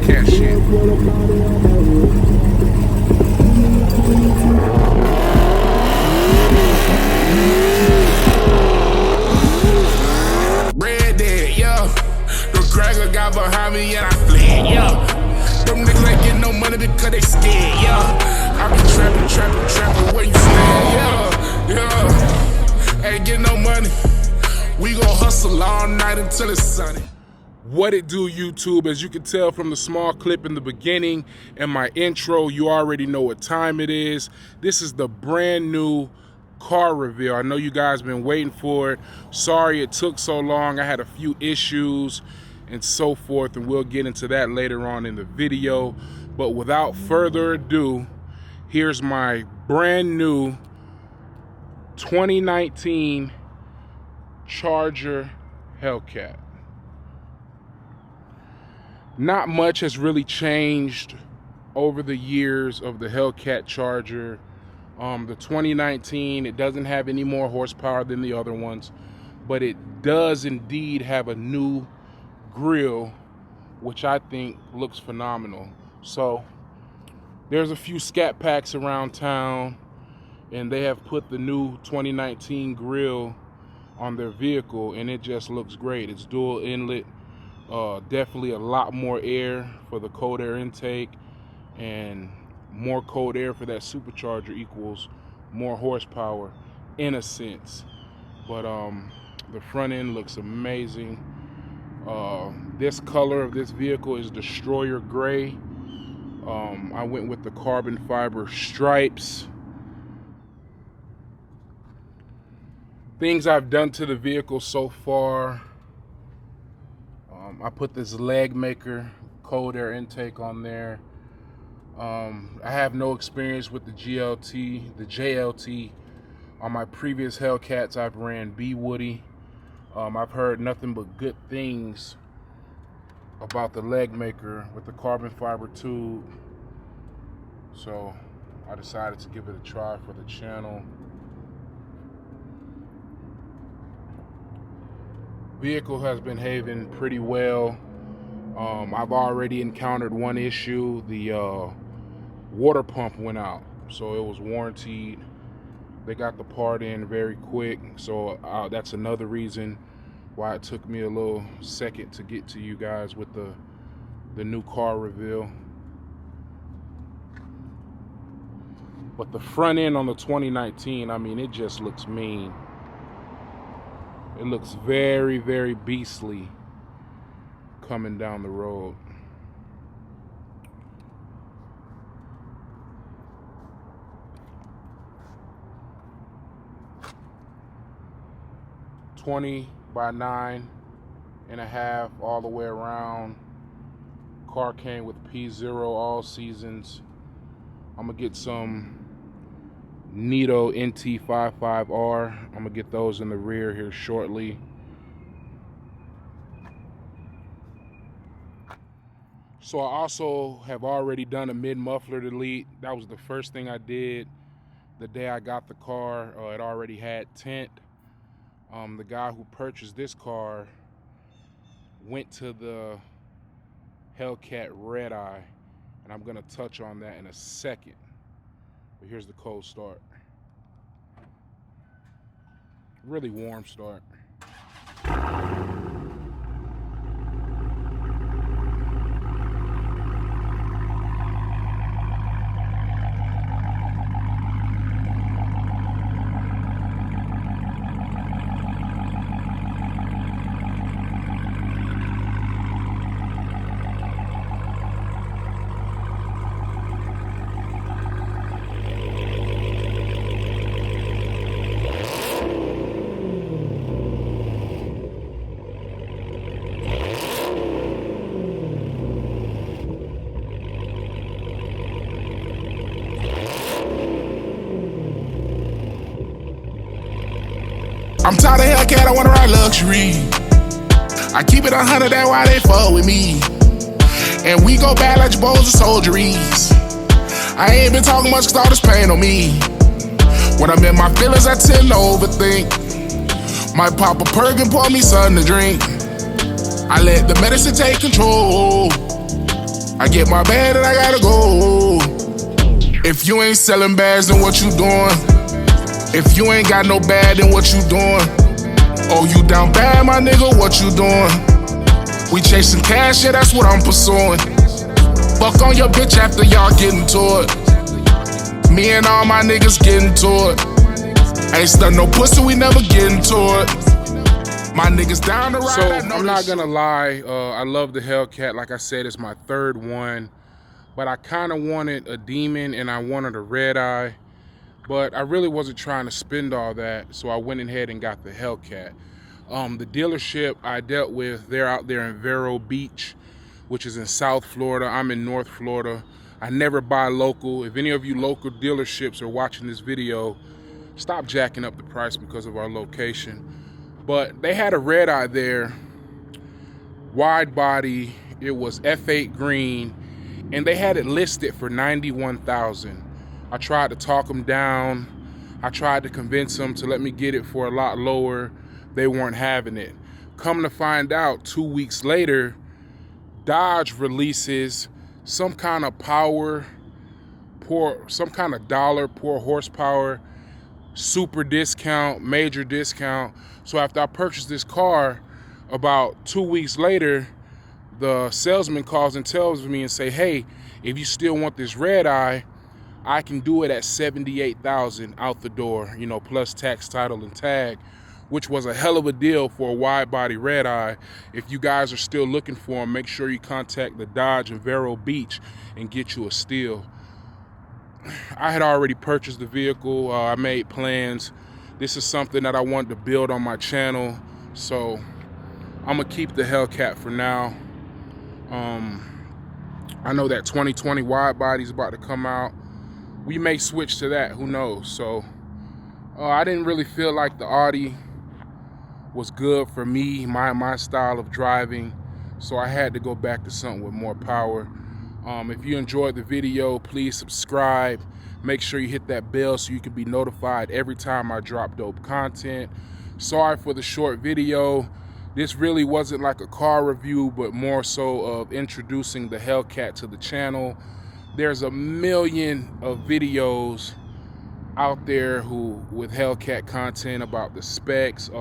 Hellcat shit. Red dead, yeah. The cracker got behind me and I fled, yeah. Them niggas ain't getting no money because they scared, yeah. I be trapping where you stand, yeah. Ain't getting no money. We gon' hustle all night until it's sunny. What it do, YouTube? As you can tell from the small clip in the beginning and my intro, you already know what time it is. This is the brand new car reveal. I know you guys been waiting for it. Sorry it took so long. I had a few issues and so forth, and we'll get into that later on in the video. But without further ado, here's my brand new 2019 Charger Hellcat. Not much has really changed over the years of the Hellcat Charger. The 2019, it doesn't have any more horsepower than the other ones, but it does indeed have a new grille, which I think looks phenomenal. So there's a few scat packs around town, and they have put the new 2019 grille on their vehicle, and it just looks great. It's dual inlet. Definitely a lot more air for the cold air intake, and more cold air for that supercharger equals more horsepower in a sense. But the front end looks amazing. This color of this vehicle is Destroyer Gray. I went with the carbon fiber stripes. Things I've done to the vehicle so far. I put this leg maker cold air intake on there. I have no experience with the JLT. On my previous Hellcats, I've ran B Woody. I've heard nothing but good things about the leg maker with the carbon fiber tube. So I decided to give it a try for the channel. Vehicle has been behaving pretty well. I've already encountered one issue. The water pump went out, so it was warranted. They got the part in very quick, so that's another reason why it took me a little second to get to you guys with the new car reveal. But the front end on the 2019, I mean, it just looks mean. It looks very, very beastly coming down the road. $20 by 9.5 all the way around. Car came with P0 all seasons. I'm gonna get some Nito NT55R. I'm gonna get those in the rear here shortly. So I also have already done a mid-muffler delete. That was the first thing I did the day I got the car. It already had tint. The guy who purchased this car went to the Hellcat Red Eye, and I'm gonna touch on that in a second. But here's the cold start. Really warm start. I'm tired of Hellcat, I wanna ride luxury. I keep it 100, that's why they fuck with me. And we go bad like your bowls of soldieries. I ain't been talking much cause all this pain on me. When I'm in my feelings, I tend to overthink. Might pop a perk and pour me something to drink. I let the medicine take control. I get my bag and I gotta go. If you ain't selling bags, then what you doing? If you ain't got no bag, then what you doing? Oh, you down bad, my nigga, what you doing? We chasing cash, yeah, that's what I'm pursuing. Fuck on your bitch after y'all getting to it. Me and all my niggas getting to it. Ain't stuck no pussy, we never getting to it. My niggas down the ride. So I'm not gonna lie, I love the Hellcat. Like I said, it's my third one. But I kind of wanted a Demon and I wanted a red eye. But I really wasn't trying to spend all that, so I went ahead and got the Hellcat. The dealership I dealt with, they're out there in Vero Beach, which is in South Florida. I'm in North Florida. I never buy local. If any of you local dealerships are watching this video, stop jacking up the price because of our location. But they had a red eye there, wide body. It was F8 green, and they had it listed for $91,000. I tried to talk them down. I tried to convince them to let me get it for a lot lower. They weren't having it. Come to find out, 2 weeks later, Dodge releases some kind of some kind of dollar, poor horsepower, super discount, major discount. So after I purchased this car, about 2 weeks later, the salesman calls and tells me and say, hey, if you still want this red eye, I can do it at $78,000 out the door, you know, plus tax, title, and tag, which was a hell of a deal for a wide body red eye. If you guys are still looking for them, make sure you contact the Dodge in Vero Beach and get you a steal. I had already purchased the vehicle. I made plans. This is something that I wanted to build on my channel, so I'm gonna keep the Hellcat for now. I know that 2020 wide body is about to come out. We may switch to that, who knows? So I didn't really feel like the Audi was good for me, my style of driving, so I had to go back to something with more power. If you enjoyed the video, please subscribe. Make sure you hit that bell so you can be notified every time I drop dope content. Sorry for the short video. This really wasn't like a car review, but more so of introducing the Hellcat to the channel. There's a million of videos out there with Hellcat content about the specs.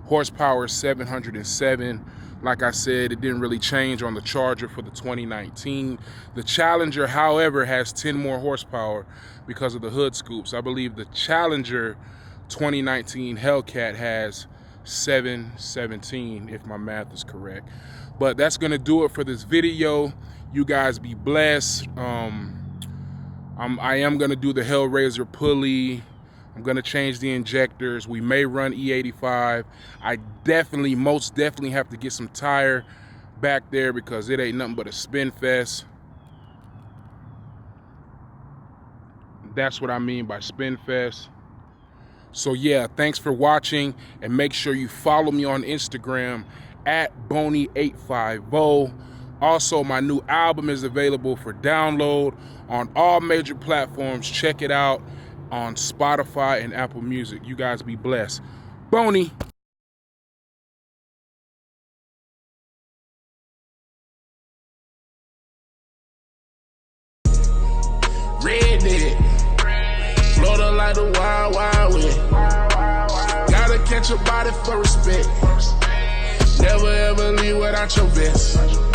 Horsepower 707. Like I said, it didn't really change on the Charger for the 2019. The Challenger, however, has 10 more horsepower because of the hood scoops. I believe the Challenger 2019 Hellcat has 717, if my math is correct. But that's gonna do it for this video. You guys be blessed. I am gonna do the Hellraiser pulley. I'm gonna change the injectors. We may run E85. I most definitely have to get some tire back there because it ain't nothing but a spin fest. That's what I mean by spin fest. So yeah, thanks for watching, and make sure you follow me on Instagram at Boney850. Also, my new album is available for download on all major platforms. Check it out on Spotify and Apple Music. You guys be blessed. Boney. Redneck, Florida like the Wild Wild West. Gotta catch a body for respect. Never ever leave without your vest.